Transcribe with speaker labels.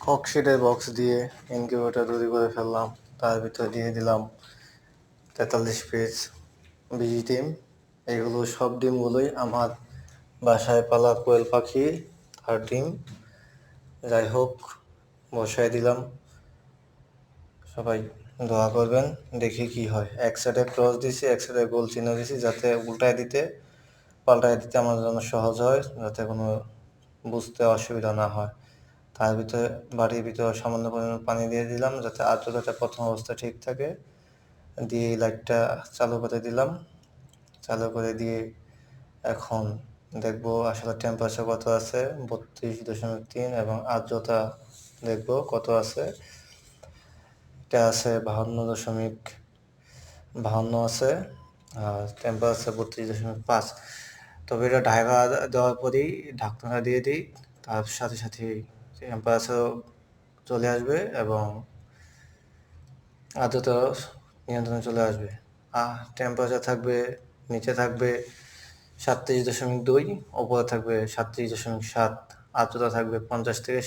Speaker 1: ককশিটের box দিয়ে incubator তৈরি করে ফেললাম। তার ভিতরে দিয়ে দিলাম 43 পিস বিজি ডিম। এগুলো সব ডিমগুলোই আমার বাসায় পালা কোয়েল পাখি আর ডিম। যাই হোক, বসায় দিলাম। সবাই দোয়া করবেন, দেখি কি হয়। এক সাইডে ক্রস দিছি, এক সাইডে গোল চিহ্ন দিছি, যাতে পাল্টায় দিতে আমার জন্য সহজ হয়, যাতে কোনো বুঝতে অসুবিধা না হয়। তার ভিতরে বাটির ভিতরে সামান্য পরিমাণ পানি দিয়ে দিলাম, যাতে আর্দ্রতাটা প্রথম অবস্থায় ঠিক থাকে। দিয়ে লাইটটা চালু করে দিলাম। চালু করে দিয়ে এখন দেখবো আসলে টেম্পারেচার কত আছে, 32.3, এবং আর্দ্রতা দেখবো কত আছে। এটা আছে 52.52 আছে, আর টেম্পারেচার 32.5। তবে এটা ঢাকা দেওয়ার পরেই ঢাকনাটা দিয়ে দিই, তার সাথে সাথেই টেম্পারেচার চলে আসবে এবং আর্দ্রতা নিয়ন্ত্রণে চলে আসবে। টেম্পারেচার থাকবে, নিচে থাকবে 37.2, ওপরে থাকবে 37.7, আর্দ্রতা থাকবে 50 থেকে